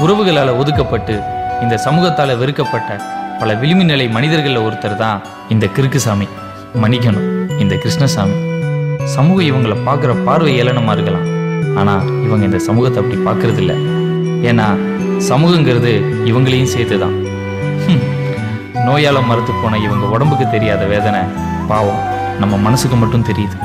உறவுகளால் ஒதுக்கப்பட்டு இந்த சமூகத்தால் வெறுக்கப்பட்ட பல விளிம்பு நிலை மனிதர்களில் ஒருத்தர் தான் இந்த கிறுக்குசாமி, மன்னிக்கணும் இந்த கிருஷ்ணசாமி. சமூகம் இவங்களை பார்க்குற பார்வை ஏளனமாக இருக்கலாம், ஆனால் இவங்க இந்த சமூகத்தை அப்படி பார்க்கறது இல்லை. ஏன்னா சமூகங்கிறது இவங்களையும் சேர்த்து தான். நோயால் மறுத்து போன இவங்க உடம்புக்கு தெரியாத வேதனை பாவம் நம்ம மனசுக்கு மட்டும் தெரியுது.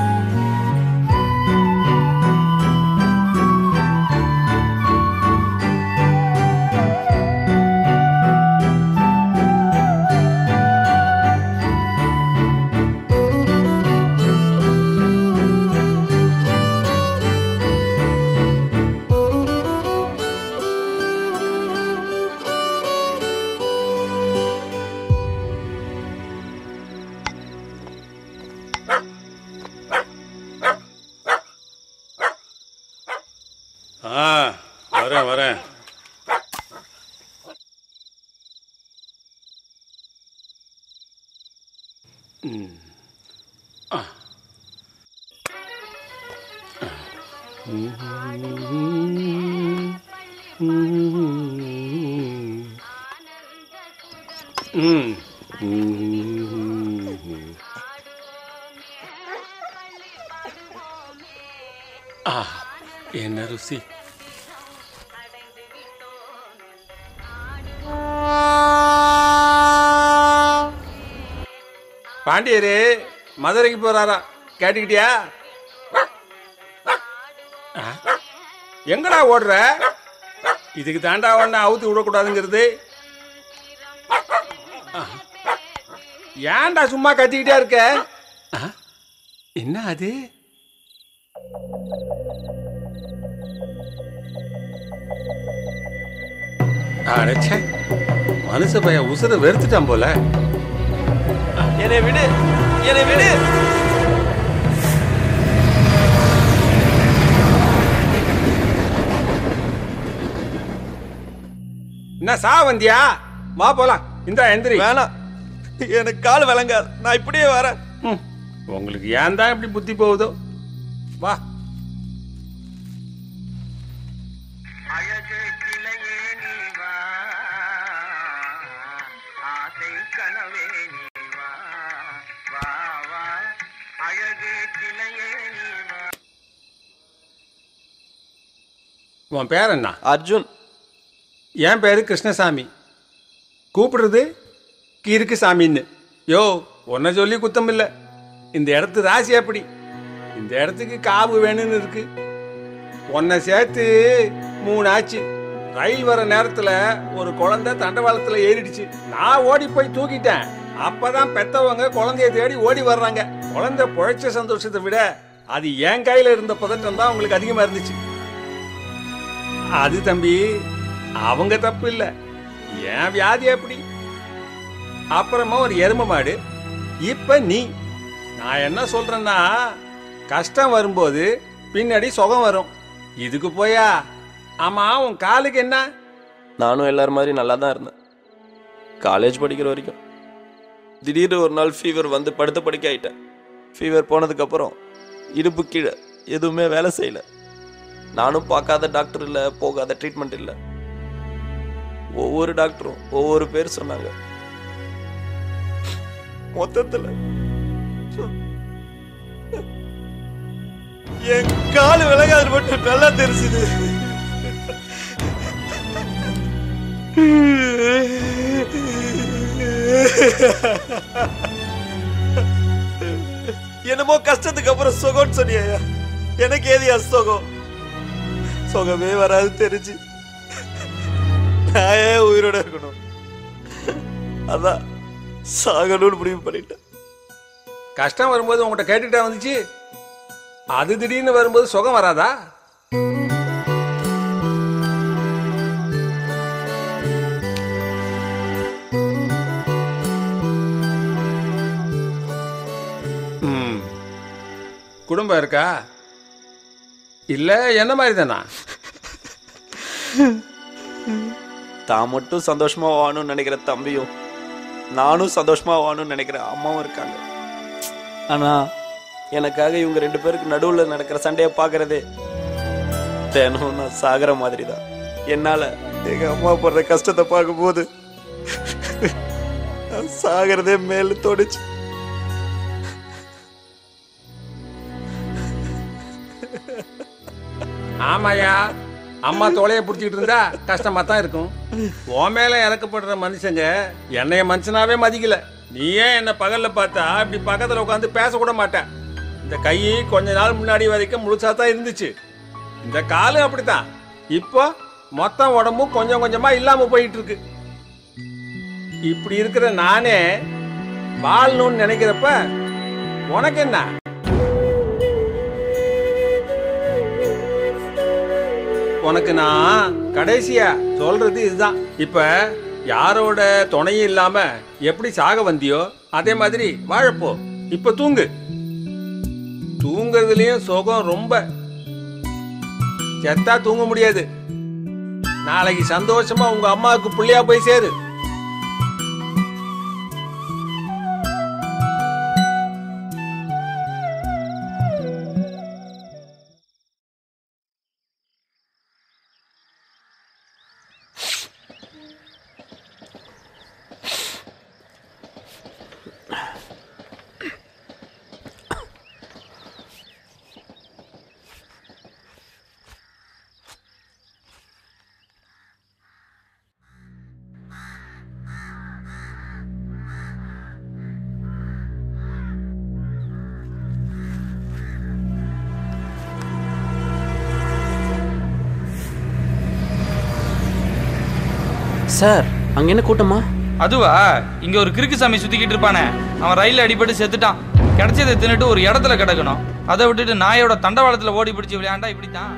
வரேன். என்ன ருசி! பாண்டியரு மதுரைக்கு போறாரா, கேட்டுக்கிட்டியா? எங்கடா ஓடுற? இதுக்கு தாண்டா ஒண்ணு அவுத்து விடக்கூடாதுங்கிறது. ஏன்டா சும்மா கத்திக்கிட்டே இருக்க? என்ன அது? அடைச்ச மனுஷ பைய உசுர வெறுத்துட்டான் போல. என்னை விடு, என்னை விடு. என்ன சா வந்தியா? வா போலாம். இந்த எந்திரி. வேணாம், எனக்கு கால் விளங்காது, நான் இப்படியே வரேன். உங்களுக்கு ஏன் தான் இப்படி புத்தி போகுதோ? வா. உன் பேர் என்ன? அர்ஜுன். என் பேரு கிருஷ்ணசாமி. கூப்பிடுறது கிறுக்கு சாமின்னு. யோ, உன்னை சொல்லி குத்தம் இல்லை. இந்த இடத்து ராசி அப்படி. இந்த இடத்துக்கு காவு வேணும்னு இருக்கு. உன்னை சேர்த்து 3 ஆச்சு. ரயில் வர நேரத்தில் ஒரு குழந்தை தண்டவாளத்தில் ஏறிடுச்சு. நான் ஓடி போய் தூக்கிட்டேன். அப்பதான் பெத்தவங்க குழந்தைய தேடி ஓடி வர்றாங்க. குழந்தை பொழைச்ச சந்தோஷத்தை விட அது என் கையில் இருந்த பதட்டம் தான் உங்களுக்கு அதிகமாக இருந்துச்சு. அது தம்பி அவங்க தப்பு இல்லை, ஏன் வியாதி அப்படி. அப்புறமா ஒரு எருமை மாடு. இப்ப நீ. நான் என்ன சொல்றேன்னா, கஷ்டம் வரும்போது பின்னாடி சுகம் வரும். இதுக்கு போயா? ஆமா, உன் காலுக்கு என்ன? நானும் எல்லாரும் மாதிரி நல்லா தான் இருந்தேன் காலேஜ் படிக்கிற வரைக்கும். திடீர்னு ஒரு நாள் ஃபீவர் வந்து படுத்த படுக்க ஆயிட்டேன். ஃபீவர் போனதுக்கப்புறம் இடுப்பு கீழே எதுவுமே வேலை செய்யல. நானும் பார்க்காத டாக்டர் இல்லை, போகாத ட்ரீட்மெண்ட் இல்லை. ஒவ்வொரு டாக்டரும் ஒவ்வொரு பேர் சொன்னாங்க. மொத்தத்தில் என் கால் விலகாது மட்டும் நல்லா தெரிஞ்சுது. என்னமோ கஷ்டத்துக்கு அப்புறம் சுகம்னு சொன்னியா? எனக்கு ஏதியா சுகம்? சுகமே வராது தெரிஞ்சு நான் ஏன் உயிரோட இருக்கணும்? அதான் சாகணும்னு முடிவு பண்ணிட்டேன். கஷ்டம் வரும்போது உங்கள்கிட்ட கேட்டுக்கிட்டா வந்துச்சு. அது திடீர்னு வரும்போது சுகம் வராதா? குடும்பம் இருக்கா? இல்ல என்ன மாதிரி தானா? தான் மட்டும் சந்தோஷமா வாழணும்னு நினைக்கிற தம்பியும், நானும் சந்தோஷமா வாழணும்னு நினைக்கிற அம்மாவும் இருக்காங்க. ஆனா எனக்காக இவங்க 2 பேருக்கு நடுவுல நடக்கிற சண்டையை பாக்குறதே தினம் நான் சாகிற மாதிரி தான். என்னால எங்க அம்மா படுற கஷ்டத்தை பார்க்கும்போது நான் சாகிறதே மேல தோணுச்சு. ஆமாயா, அம்மா தோலையை பிடிச்சிக்கிட்டு இருந்தா கஷ்டமா தான் இருக்கும். உன் மேல இறக்கப்படுற மனுஷங்க என்னைய மனுஷனாவே மதிக்கல. நீ ஏன் என்ன பகல்ல பார்த்தா இப்படி பக்கத்துல உட்காந்து பேசக்கூட மாட்டேன். இந்த கை கொஞ்ச நாள் முன்னாடி வரைக்கும் முழுசா தான் இருந்துச்சு. இந்த காலு அப்படித்தான். இப்போ மொத்தம் உடம்பும் கொஞ்சம் கொஞ்சமா இல்லாம போயிட்டு இருக்கு. இப்படி இருக்கிற நானே வாழணும்னு நினைக்கிறப்ப உனக்கு என்ன? உனக்கு நான் கடைசியா சொல்றது இதுதான். இப்ப யாரோட துணையும் இல்லாம எப்படி சாக வந்தியோ அதே மாதிரி வாழப்போ. இப்ப தூங்கு. தூங்குறதுலயும் சுகம் ரொம்ப. செத்தா தூங்க முடியாது. நாளைக்கு சந்தோஷமா உங்க அம்மாவுக்கு புள்ளையா போய் சேரு. சார், அங்க என்ன கூட்டமா? அதுவா, இங்க ஒரு கிறுக்குசாமி சுத்திக்கிட்டு இருப்பானே, அவன் ரயில்ல அடிபட்டு செத்துட்டான். கிடைச்சதை தின்னுட்டு ஒரு இடத்துல கிடக்கணும். அதை விட்டுட்டு நாயோட தண்டவாளத்துல ஓடி பிடிச்சி விளையாண்டா இப்படித்தான்.